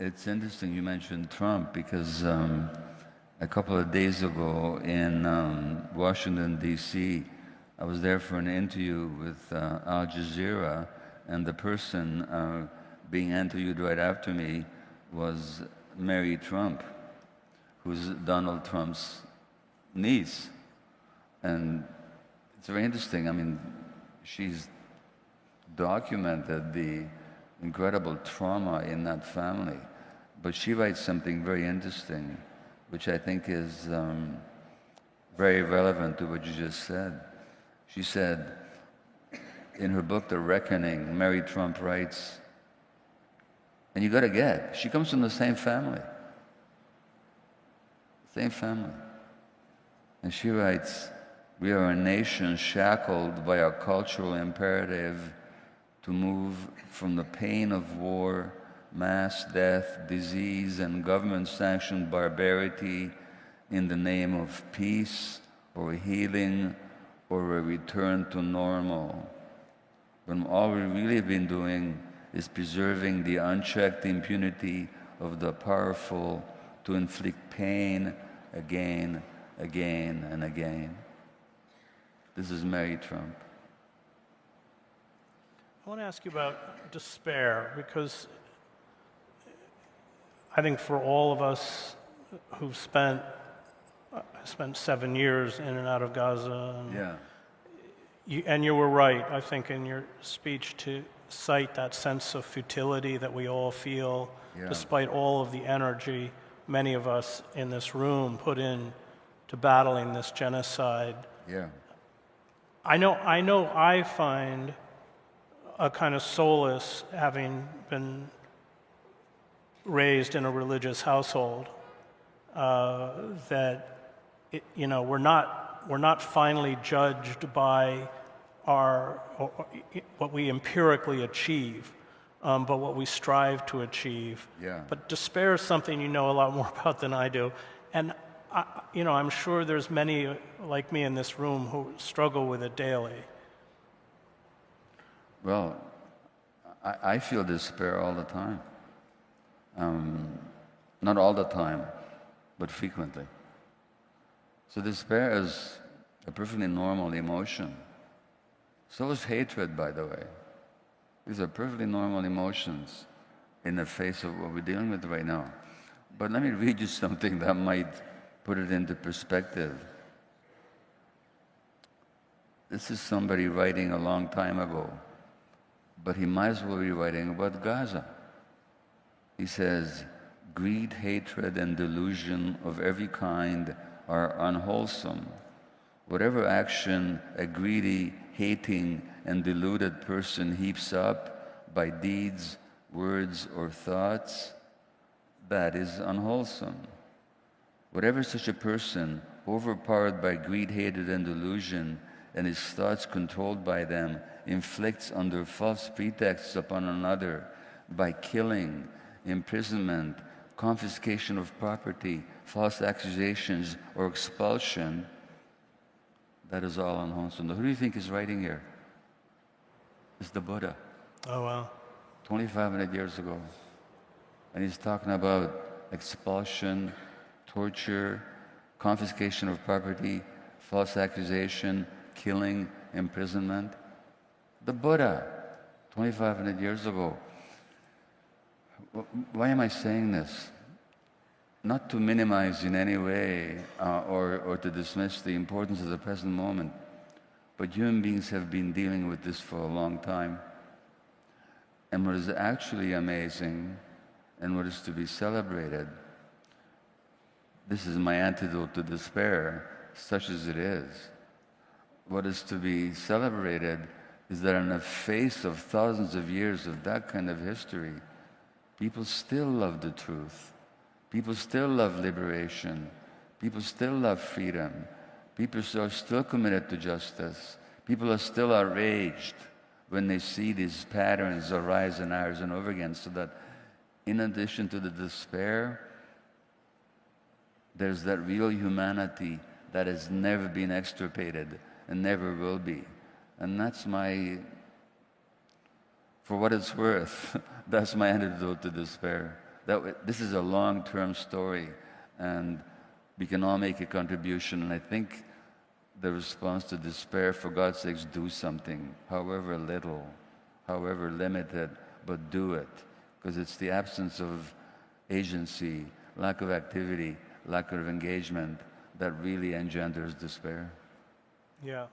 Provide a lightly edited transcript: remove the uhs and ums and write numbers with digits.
It's interesting you mentioned Trump because a couple of days ago in Washington, D.C., I was there for an interview with Al Jazeera, and the person being interviewed right after me was Mary Trump, who's Donald Trump's niece. And it's very interesting. I mean, she's documented the incredible trauma in that family. But she writes something very interesting, which I think is very relevant to what you just said. She said, in her book, The Reckoning, Mary Trump writes, and you gotta get, she comes from the same family. Same family. And she writes, we are a nation shackled by a cultural imperative to move from the pain of war, mass death, disease, and government-sanctioned barbarity in the name of peace or healing or a return to normal, when all we've really been doing is preserving the unchecked impunity of the powerful to inflict pain again, again, and again. This is Mary Trump. I want to ask you about despair, because I think for all of us who've spent 7 years in and out of Gaza, and you were right, I think, in your speech to cite that sense of futility that we all feel, despite all of the energy many of us in this room put in to battling this genocide. I know I find a kind of solace, having been raised in a religious household, that we're not finally judged by what we empirically achieve, but what we strive to achieve. But despair is something you know a lot more about than I do, and I'm sure there's many like me in this room who struggle with it daily. Well, I feel despair all the time. Not all the time, but frequently. So despair is a perfectly normal emotion. So is hatred, by the way. These are perfectly normal emotions in the face of what we're dealing with right now. But let me read you something that might put it into perspective. This is somebody writing a long time ago, but he might as well be writing about Gaza. He says, greed, hatred, and delusion of every kind are unwholesome. Whatever action a greedy, hating, and deluded person heaps up by deeds, words, or thoughts, that is unwholesome. Whatever such a person, overpowered by greed, hatred, and delusion, and his thoughts controlled by them, inflicts under false pretexts upon another by killing, imprisonment, confiscation of property, false accusations, or expulsion, that is all unwholesome. Who do you think is writing here? It's the Buddha. Oh, wow. 2,500 years ago. And he's talking about expulsion, torture, confiscation of property, false accusation, killing, imprisonment. The Buddha, 2,500 years ago. Why am I saying this? Not to minimize in any way or to dismiss the importance of the present moment, but human beings have been dealing with this for a long time. And what is actually amazing and what is to be celebrated, this is my antidote to despair, such as it is. What is to be celebrated is that in the face of thousands of years of that kind of history, people still love the truth. People still love liberation. People still love freedom. People are still committed to justice. People are still outraged when they see these patterns arise and ours and over again, so that in addition to the despair, there's that real humanity that has never been extirpated and never will be. And that's my, for what it's worth, that's my antidote to despair. this is a long-term story, and we can all make a contribution. And I think the response to despair, for God's sakes, do something, however little, however limited, but do it. Because it's the absence of agency, lack of activity, lack of engagement that really engenders despair. Yeah.